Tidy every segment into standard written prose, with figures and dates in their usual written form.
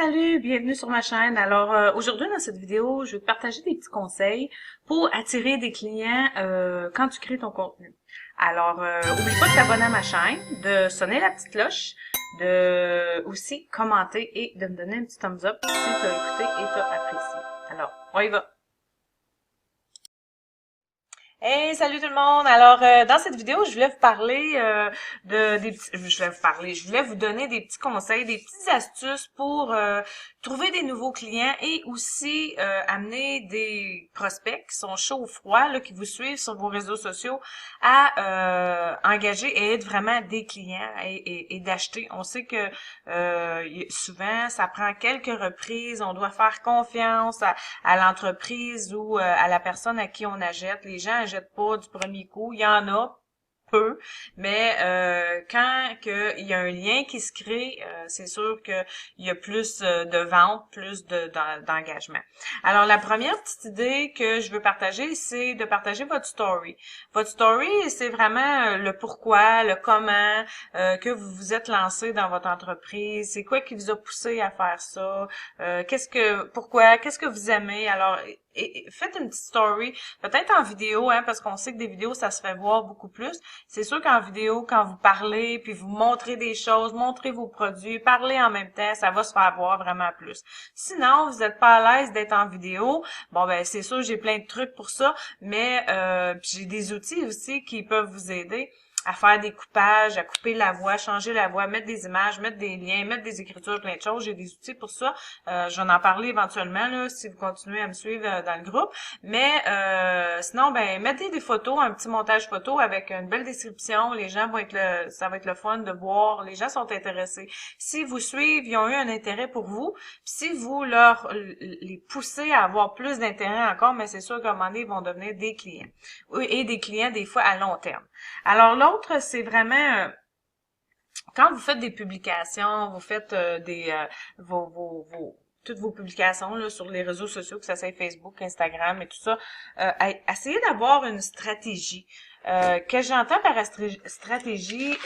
Salut, bienvenue sur ma chaîne. Alors aujourd'hui dans cette vidéo, je vais te partager des petits conseils pour attirer des clients quand tu crées ton contenu. Alors oublie pas de t'abonner à ma chaîne, de sonner la petite cloche, de aussi commenter et de me donner un petit thumbs up si tu as écouté et tu as apprécié. Alors, on y va. Hey, salut tout le monde! Alors, dans cette vidéo, je voulais vous parler je voulais vous donner des petits conseils, des petites astuces pour trouver des nouveaux clients et aussi amener des prospects qui sont chauds ou froids, là, qui vous suivent sur vos réseaux sociaux, à engager et être vraiment des clients et d'acheter. On sait que souvent, ça prend quelques reprises, on doit faire confiance à l'entreprise ou à la personne à qui on achète. Les gens achètent pas du premier coup. Il y en a peu, mais quand il y a un lien qui se crée, c'est sûr qu'il y a plus de ventes, plus d'engagement. Alors, la première petite idée que je veux partager, c'est de partager votre story. Votre story, c'est vraiment le pourquoi, le comment que vous vous êtes lancé dans votre entreprise. C'est quoi qui vous a poussé à faire ça? Pourquoi? Qu'est-ce que vous aimez? Alors, faites une petite story, peut-être en vidéo, hein, parce qu'on sait que des vidéos, ça se fait voir beaucoup plus. C'est sûr qu'en vidéo, quand vous parlez, puis vous montrez des choses, montrez vos produits, parlez en même temps, ça va se faire voir vraiment plus. Sinon, vous n'êtes pas à l'aise d'être en vidéo, bon ben c'est sûr, j'ai plein de trucs pour ça, mais j'ai des outils aussi qui peuvent vous aider à faire des coupages, à couper la voix, changer la voix, mettre des images, mettre des liens, mettre des écritures, plein de choses. J'ai des outils pour ça. Je vais en parler éventuellement là, si vous continuez à me suivre dans le groupe. Mais sinon, ben mettez des photos, un petit montage photo avec une belle description. Les gens vont être ça va être le fun de voir. Les gens sont intéressés. Si vous suivez, ils ont eu un intérêt pour vous. Puis si vous les poussez à avoir plus d'intérêt encore, mais c'est sûr qu'à un moment donné, ils vont devenir des clients. Oui, et des clients des fois à long terme. Alors l'autre, c'est vraiment quand vous faites des publications, vous faites toutes vos publications là, sur les réseaux sociaux, que ça soit Facebook, Instagram et tout ça, essayez d'avoir une stratégie. Que j'entends par stratégie,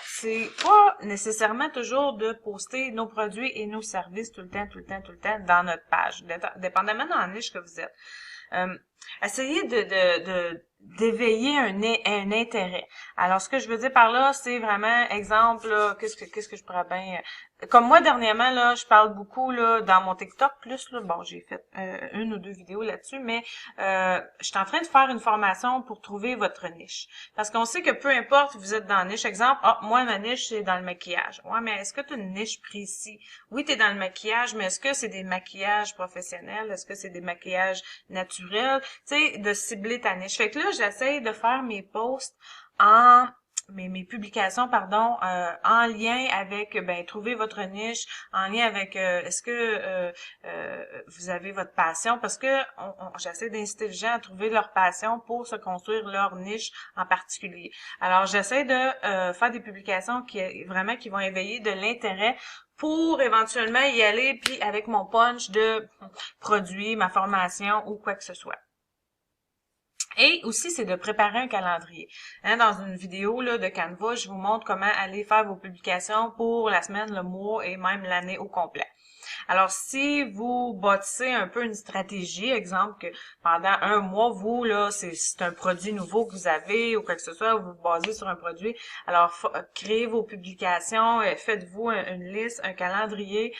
c'est pas nécessairement toujours de poster nos produits et nos services tout le temps, tout le temps, tout le temps dans notre page, dépendamment de la niche que vous êtes. Euh, essayez d'éveiller un intérêt. Alors, ce que je veux dire par là, c'est vraiment, exemple, là, qu'est-ce que je pourrais bien... Comme moi, dernièrement, là, je parle beaucoup, là, dans mon TikTok, plus, là, bon, j'ai fait une ou deux vidéos là-dessus, mais je suis en train de faire une formation pour trouver votre niche. Parce qu'on sait que peu importe, vous êtes dans la niche. Exemple, moi, ma niche, c'est dans le maquillage. Ouais, mais est-ce que tu as une niche précise? Oui, tu es dans le maquillage, mais est-ce que c'est des maquillages professionnels? Est-ce que c'est des maquillages naturels? Tu sais, de cibler ta niche. Fait que là, j'essaie de faire mes posts en mes publications, pardon, en lien avec trouver votre niche, en lien avec est-ce que vous avez votre passion, parce que j'essaie d'inciter les gens à trouver leur passion pour se construire leur niche en particulier. Alors j'essaie de faire des publications qui vont éveiller de l'intérêt pour éventuellement y aller puis avec mon punch de produit, ma formation ou quoi que ce soit. Et aussi, c'est de préparer un calendrier. Hein, dans une vidéo là, de Canva, je vous montre comment aller faire vos publications pour la semaine, le mois et même l'année au complet. Alors, si vous bâtissez un peu une stratégie, exemple que pendant un mois, vous, là, c'est un produit nouveau que vous avez ou quoi que ce soit, vous vous basez sur un produit, alors créez vos publications, faites-vous une liste, un calendrier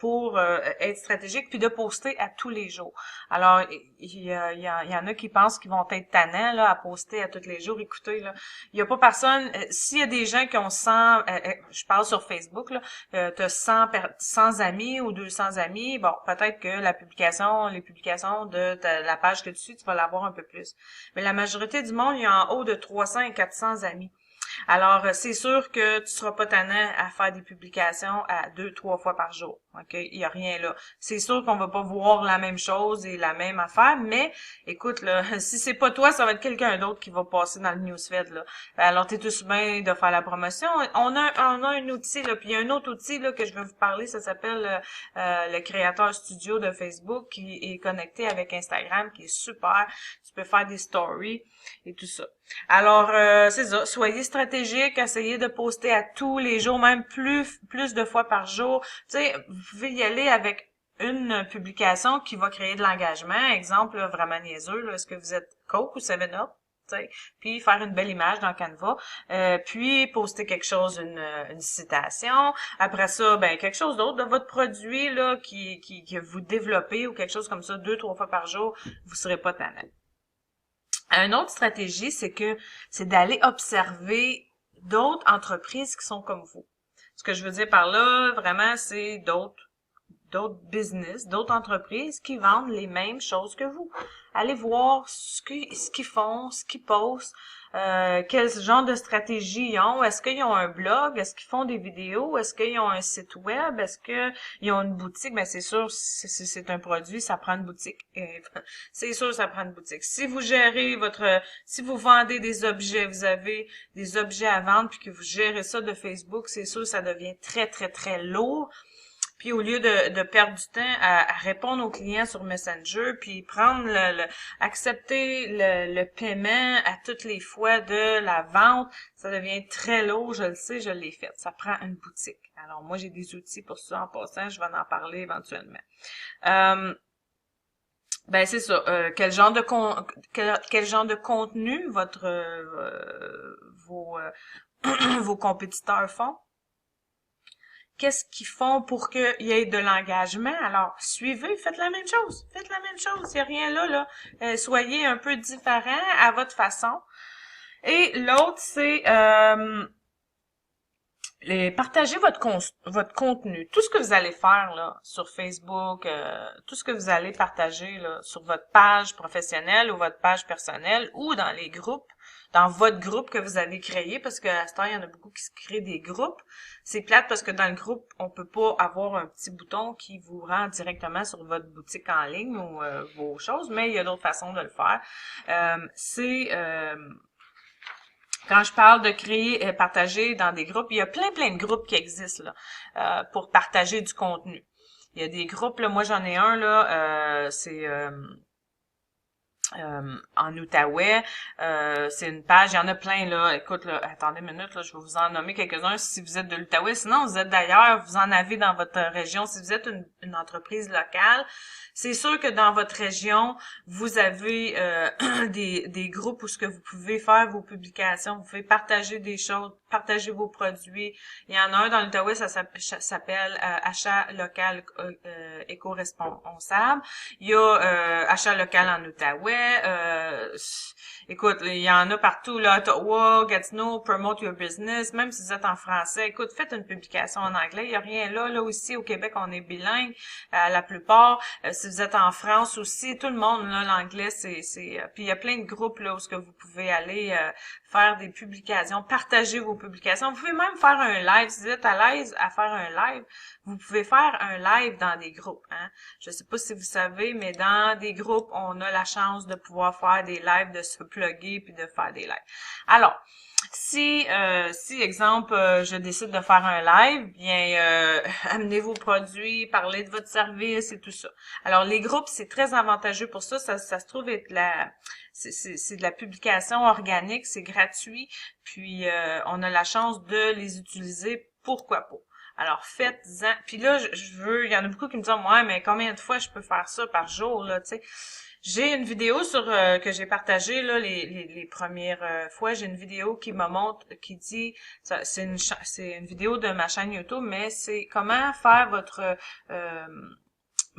pour être stratégique, puis de poster à tous les jours. Alors, il y en a qui pensent qu'ils vont être tannants là, à poster à tous les jours. Écoutez, là, il n'y a pas personne, s'il y a des gens qui ont 100, je parle sur Facebook, là, tu as 100 amis ou 200 amis, bon, peut-être que les publications de la page que tu suis, tu vas l'avoir un peu plus. Mais la majorité du monde, il y a en haut de 300 et 400 amis. Alors, c'est sûr que tu seras pas tannant à faire des publications à 2, 3 fois par jour. OK? Il y a rien là. C'est sûr qu'on va pas voir la même chose et la même affaire, mais écoute, là, si c'est pas toi, ça va être quelqu'un d'autre qui va passer dans le newsfeed, là. Alors, t'es tout bien de faire la promotion. On a un outil, là, puis il y a un autre outil, là, que je vais vous parler, ça s'appelle le Créateur Studio de Facebook, qui est connecté avec Instagram, qui est super. Tu peux faire des stories et tout ça. Alors, c'est ça. Soyez stratégique, essayez de poster à tous les jours, même plus de fois par jour. Tu sais, vous pouvez y aller avec une publication qui va créer de l'engagement. Exemple, là, vraiment niaiseux, là, est-ce que vous êtes Coke ou 7-Up? Tu sais, puis faire une belle image dans Canva, puis poster quelque chose, une citation. Après ça, ben quelque chose d'autre de votre produit là que vous développez ou quelque chose comme ça 2, 3 fois par jour, vous serez pas tannant. Une autre stratégie, c'est d'aller observer d'autres entreprises qui sont comme vous. Ce que je veux dire par là, vraiment, c'est d'autres business, d'autres entreprises qui vendent les mêmes choses que vous. Allez voir ce qu'ils font, ce qu'ils postent, quel genre de stratégie ils ont. Est-ce qu'ils ont un blog? Est-ce qu'ils font des vidéos? Est-ce qu'ils ont un site web? Est-ce qu'ils ont une boutique? Ben c'est sûr, c'est un produit, ça prend une boutique. C'est sûr, ça prend une boutique. Si vous gérez si vous vendez des objets, vous avez des objets à vendre puis que vous gérez ça de Facebook, c'est sûr, ça devient très, très, très lourd. Puis au lieu de perdre du temps à répondre aux clients sur Messenger, puis prendre accepter le paiement à toutes les fois de la vente, ça devient très lourd, je le sais, je l'ai fait. Ça prend une boutique. Alors moi, j'ai des outils pour ça en passant, je vais en parler éventuellement. Ben c'est ça. Quel genre de quel genre de contenu vos compétiteurs font? Qu'est-ce qu'ils font pour qu'il y ait de l'engagement? Alors, suivez, faites la même chose. Faites la même chose. Il n'y a rien là. Soyez un peu différent à votre façon. Et l'autre, c'est partagez votre contenu. Tout ce que vous allez faire là sur Facebook, tout ce que vous allez partager là sur votre page professionnelle ou votre page personnelle ou dans les groupes, dans votre groupe que vous avez créé, parce que à ce temps, il y en a beaucoup qui se créent des groupes. C'est plate parce que dans le groupe, on peut pas avoir un petit bouton qui vous rend directement sur votre boutique en ligne ou vos choses, mais il y a d'autres façons de le faire. Quand je parle de créer et partager dans des groupes, il y a plein de groupes qui existent là, pour partager du contenu. Il y a des groupes, là, moi j'en ai un, là, c'est en Outaouais. C'est une page, il y en a plein là. Écoute, là, attendez une minute, là, je vais vous en nommer quelques-uns si vous êtes de l'Outaouais. Sinon, vous êtes d'ailleurs, vous en avez dans votre région. Si vous êtes une entreprise locale, c'est sûr que dans votre région, vous avez des groupes où ce que vous pouvez faire vos publications, vous pouvez partager des choses, partager vos produits. Il y en a un dans l'Outaouais, ça s'appelle Achat local éco-responsable. Il y a Achat local en Outaouais. Écoute, il y en a partout, là, Ottawa, Gatineau, Promote Your Business, même si vous êtes en français, écoute, faites une publication en anglais, il n'y a rien là, là aussi, au Québec, on est bilingue, la plupart, si vous êtes en France aussi, tout le monde, là, l'anglais, puis il y a plein de groupes, là, où ce que vous pouvez aller faire des publications, partager vos publications, vous pouvez même faire un live, si vous êtes à l'aise à faire un live, vous pouvez faire un live dans des groupes, hein. Je sais pas si vous savez, mais dans des groupes, on a la chance de pouvoir faire des lives, de se plugger puis de faire des lives. Alors, si exemple, je décide de faire un live, bien, amenez vos produits, parlez de votre service et tout ça. Alors, les groupes, c'est très avantageux pour ça. Ça se trouve être c'est de la publication organique, c'est gratuit, puis on a la chance de les utiliser. Pourquoi pas? Alors, faites-en. Puis là, il y en a beaucoup qui me disent, ouais, mais combien de fois je peux faire ça par jour, là, tu sais? J'ai une vidéo que j'ai partagée, là, les premières fois. J'ai une vidéo qui me montre, qui dit, c'est une vidéo de ma chaîne YouTube, mais c'est comment faire votre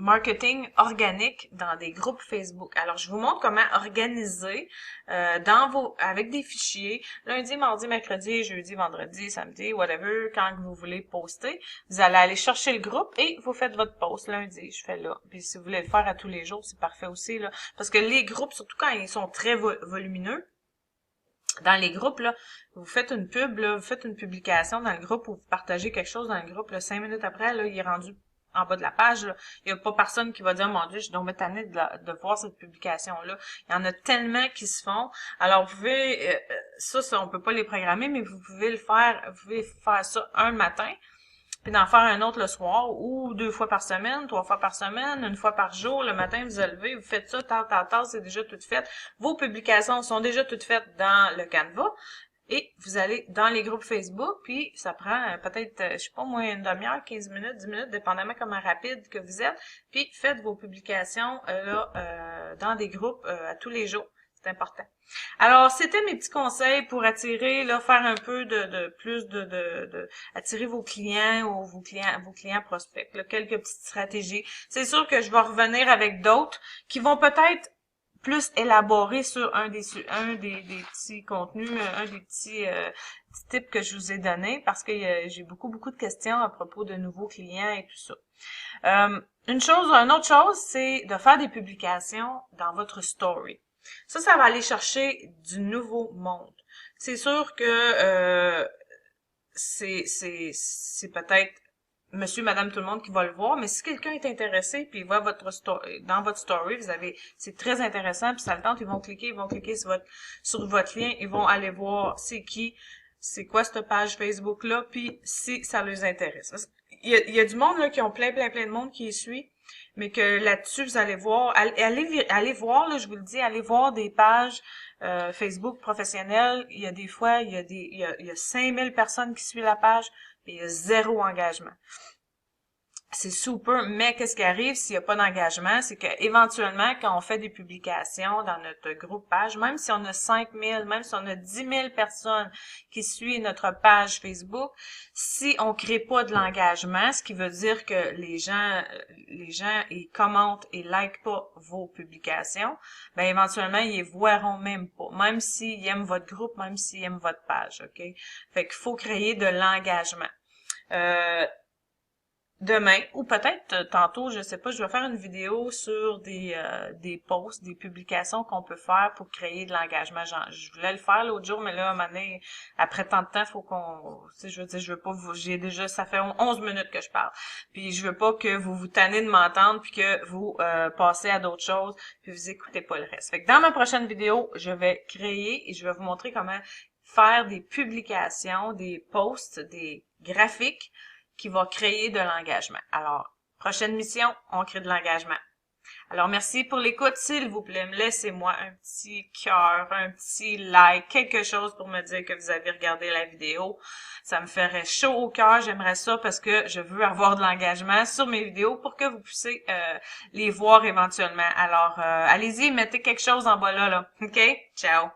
marketing organique dans des groupes Facebook. Alors, je vous montre comment organiser avec des fichiers, lundi, mardi, mercredi, jeudi, vendredi, samedi, whatever, quand vous voulez poster. Vous allez aller chercher le groupe et vous faites votre post lundi. Je fais là. Puis si vous voulez le faire à tous les jours, c'est parfait aussi, là. Parce que les groupes, surtout quand ils sont très volumineux, dans les groupes, là, vous faites une pub, là, vous faites une publication dans le groupe ou vous partagez quelque chose dans le groupe, là, 5 minutes après, là, il est rendu en bas de la page, là. Il n'y a pas personne qui va dire, mon Dieu, je suis donc tannée de voir cette publication-là. Il y en a tellement qui se font. Alors, vous pouvez, ça, on peut pas les programmer, mais vous pouvez le faire, vous pouvez faire ça un matin. puis d'en faire un autre le soir, ou 2 fois par semaine, 3 fois par semaine, 1 fois par jour. Le matin, vous vous levez, vous faites ça, c'est déjà tout fait. Vos publications sont déjà toutes faites dans le Canva. Et vous allez dans les groupes Facebook, puis ça prend peut-être, je sais pas moi, une demi-heure, 15 minutes, 10 minutes, dépendamment comment rapide que vous êtes. Puis faites vos publications dans des groupes à tous les jours. C'est important. Alors, c'était mes petits conseils pour attirer, là, faire un peu attirer vos clients ou vos clients prospects, là, quelques petites stratégies. C'est sûr que je vais revenir avec d'autres qui vont peut-être plus élaborer sur un des petits contenus, un des petits tips que je vous ai donnés parce que j'ai beaucoup de questions à propos de nouveaux clients et tout ça. Une autre chose, c'est de faire des publications dans votre story. Ça va aller chercher du nouveau monde. C'est sûr que c'est peut-être monsieur, madame, tout le monde qui va le voir, mais si quelqu'un est intéressé puis il voit dans votre story, c'est très intéressant puis ça le tente, ils vont cliquer sur votre lien, ils vont aller voir c'est quoi cette page Facebook là, puis si ça les intéresse. Il y a du monde là qui ont plein de monde qui les suit, mais que là-dessus vous allez voir, allez voir là, je vous le dis, allez voir des pages Facebook professionnelles. Il y a des fois il y a 5000 personnes qui suivent la page. Et il y a 0 engagement. C'est super, mais qu'est-ce qui arrive s'il n'y a pas d'engagement? C'est qu'éventuellement, quand on fait des publications dans notre groupe page, même si on a 5000, même si on a 10 000 personnes qui suivent notre page Facebook, si on crée pas de l'engagement, ce qui veut dire que les gens, ils commentent et likent pas vos publications, ben éventuellement, ils les verront même pas, même s'ils aiment votre groupe, même s'ils aiment votre page, OK? Fait qu'il faut créer de l'engagement. Demain, ou peut-être tantôt, je sais pas, je vais faire une vidéo sur des posts, des publications qu'on peut faire pour créer de l'engagement. Je voulais le faire l'autre jour, mais là, à un moment donné, après tant de temps, faut qu'on, tu sais, je veux dire, je veux pas ça fait 11 minutes que je parle. Puis je veux pas que vous vous tannez de m'entendre puis que vous passez à d'autres choses puis vous écoutez pas le reste. Fait que dans ma prochaine vidéo, je vais créer et je vais vous montrer comment faire des publications, des posts, des graphiques qui va créer de l'engagement. Alors, prochaine mission, on crée de l'engagement. Alors, merci pour l'écoute. S'il vous plaît, laissez-moi un petit cœur, un petit like, quelque chose pour me dire que vous avez regardé la vidéo. Ça me ferait chaud au cœur. J'aimerais ça parce que je veux avoir de l'engagement sur mes vidéos pour que vous puissiez les voir éventuellement. Alors, allez-y, mettez quelque chose en bas là. OK? Ciao!